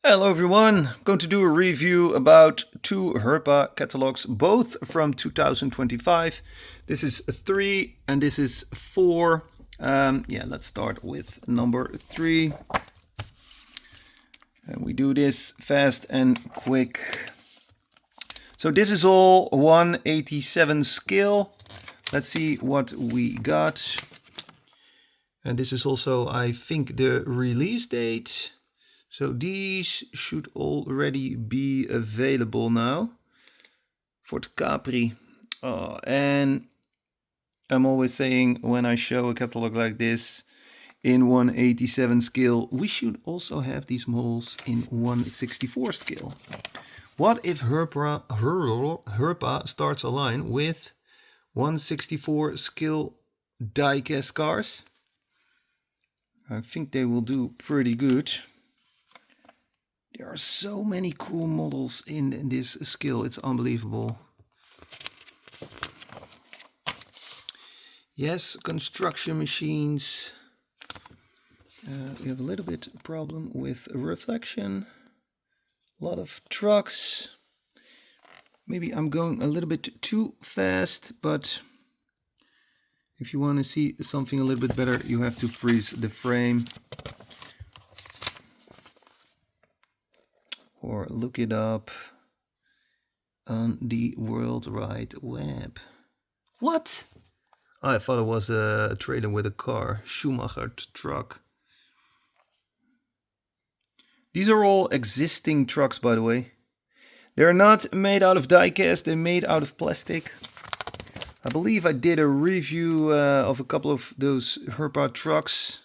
Hello everyone, I'm going to do a review about two Herpa catalogs, both from 2025. This is 3 and this is 4. Let's start with number 3. And we do this fast and quick. So this is all 187 scale. Let's see what we got. And this is also, I think, the release date. So these should already be available now for the Capri. And I'm always saying when I show a catalog like this in 187 scale, we should also have these models in 164 scale. What if Herpa starts a line with 164 scale Diecast Cars? I think they will do pretty good. There are so many cool models in this scale, it's unbelievable. Yes, construction machines. We have a little bit problem with reflection. A lot of trucks. Maybe I'm going a little bit too fast, but if you want to see something a little bit better, you have to freeze the frame. Or look it up on the World Wide Web. What? I thought it was a trailer with a car. Schumacher truck. These are all existing trucks, by the way. They're not made out of diecast, they're made out of plastic. I believe I did a review of a couple of those Herpa trucks.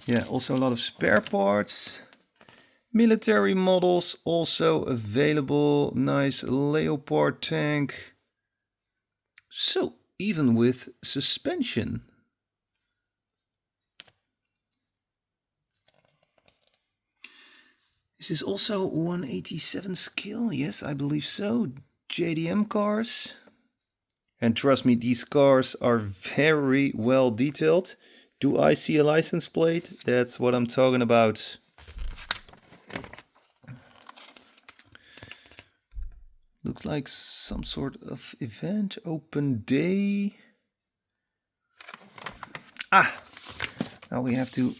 Yeah, also a lot of spare parts. Military models also available. Nice Leopard tank. So, even with suspension. This is also 187 scale. Yes, I believe so. JDM cars. And trust me, these cars are very well detailed. Do I see a license plate? That's what I'm talking about. Looks like some sort of event, open day. Now we have to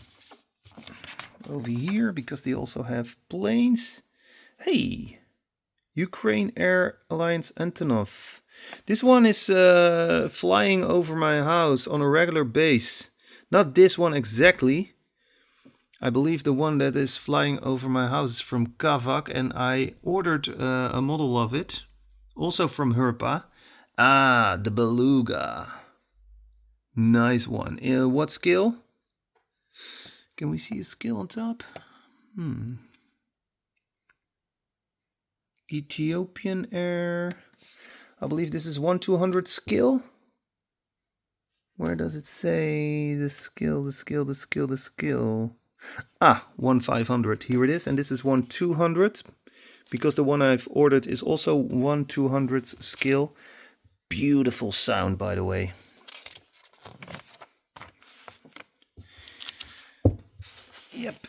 over here because they also have planes. Hey, Ukraine Air Alliance Antonov. This one is flying over my house on a regular base. Not this one exactly. I believe the one that is flying over my house is from Kavak, and I ordered a model of it, also from Herpa. Ah, the Beluga. Nice one. What scale? Can we see a scale on top? Ethiopian Air. I believe this is 1/200 scale. Where does it say the scale, the scale, the scale, the scale? 1/500. Here it is. And this is 1/200. Because the one I've ordered is also 1/200 scale. Beautiful sound, by the way. Yep.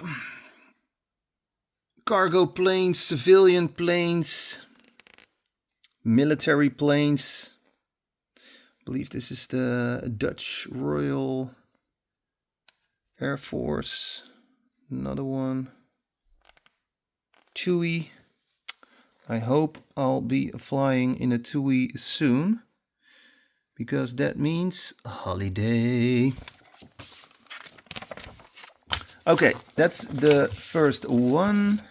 Cargo planes, civilian planes, military planes. I believe this is the Dutch Royal Air Force. Another one. TUI. I hope I'll be flying in a TUI soon, because that means a holiday. Okay, that's the first one.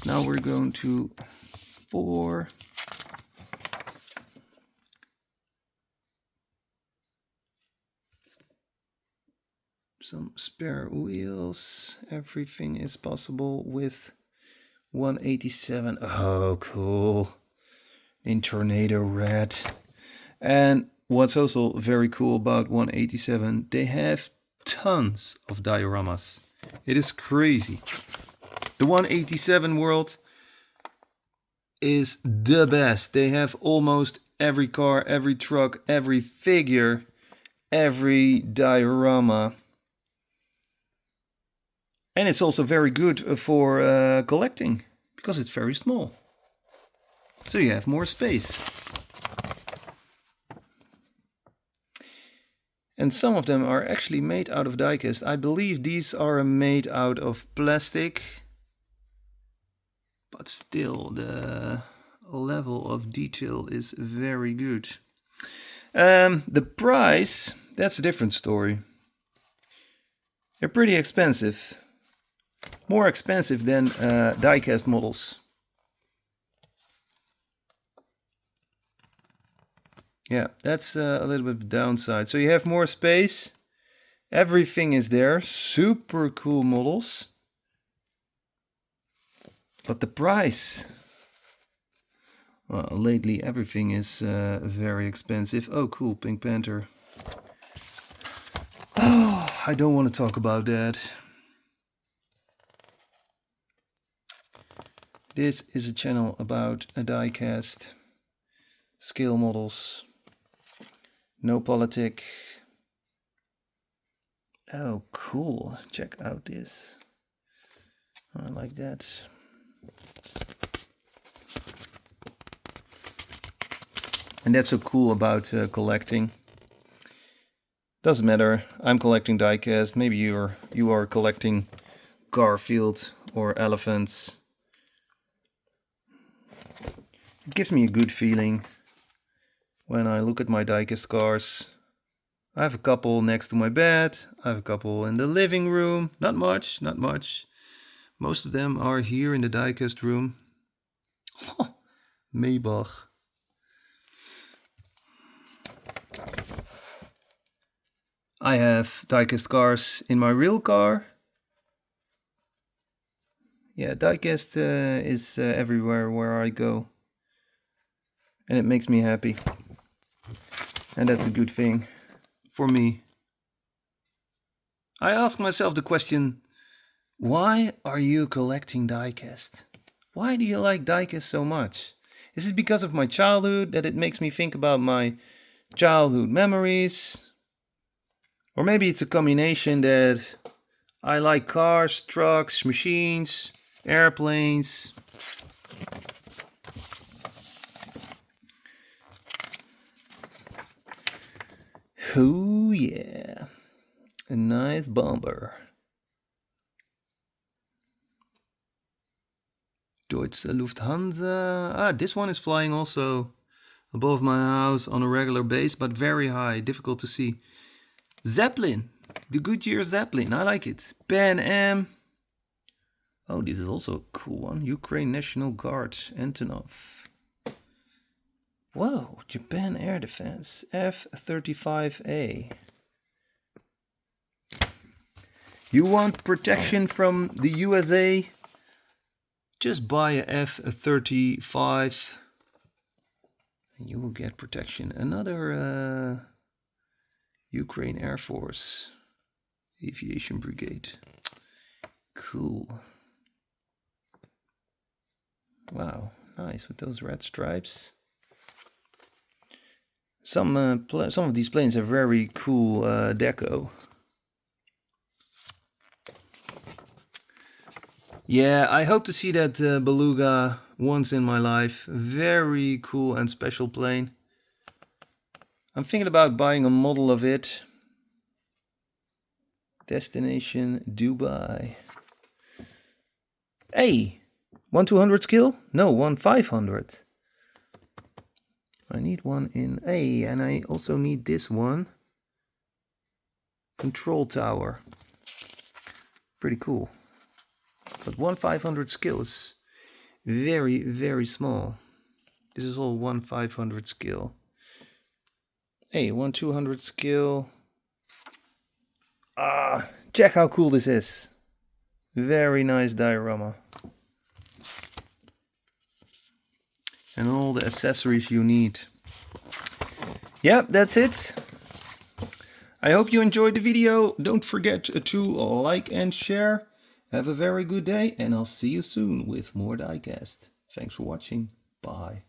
Now we're going to 4. Some spare wheels. Everything is possible with 187. Oh, cool. In Tornado Red. And what's also very cool about 187, they have tons of dioramas. It is crazy. The 187 world is the best. They have almost every car, every truck, every figure, every diorama. And it's also very good for collecting because it's very small. So you have more space. And some of them are actually made out of diecast. I believe these are made out of plastic. But still, the level of detail is very good. The price, that's a different story. They're pretty expensive. More expensive than diecast models. Yeah, that's a little bit of downside. So you have more space. Everything is there. Super cool models. But the price... Well, lately everything is very expensive. Oh, cool, Pink Panther. Oh, I don't want to talk about that. This is a channel about a diecast, scale models, no politic. Oh, cool. Check out this. I like that. And that's so cool about collecting. Doesn't matter. I'm collecting diecast. Maybe you are collecting Garfield or elephants. It gives me a good feeling when I look at my Diecast cars. I have a couple next to my bed. I have a couple in the living room. Not much, not much. Most of them are here in the Diecast room. Oh, Maybach. I have Diecast cars in my real car. Yeah, Diecast is everywhere where I go. And it makes me happy. And that's a good thing for me. I ask myself the question, why are you collecting diecast? Why do you like diecast so much? Is it because of my childhood that it makes me think about my childhood memories? Or maybe it's a combination that I like cars, trucks, machines, airplanes. Oh yeah, a nice bomber. Deutsche Lufthansa. Ah, this one is flying also above my house on a regular base, but very high, difficult to see. Zeppelin, the Goodyear Zeppelin, I like it. Pan Am. Oh, this is also a cool one. Ukraine National Guard, Antonov. Whoa, Japan Air Defense, F-35A. You want protection from the USA? Just buy a F-35 and you will get protection. Another Ukraine Air Force Aviation Brigade. Cool. Wow, nice with those red stripes. Some of these planes have very cool deco. Yeah, I hope to see that Beluga once in my life. Very cool and special plane. I'm thinking about buying a model of it. Destination Dubai. Hey, 1/200 skill? No, 1/500. I need one in A, and I also need this one. Control tower. Pretty cool. But 1/500 skill is very, very small. This is all 1/500 skill. Hey, 1/200 skill. Ah, check how cool this is. Very nice diorama. And all the accessories you need. Yeah, that's it. I hope you enjoyed the video. Don't forget to like and share. Have a very good day, and I'll see you soon with more Diecast. Thanks for watching. Bye.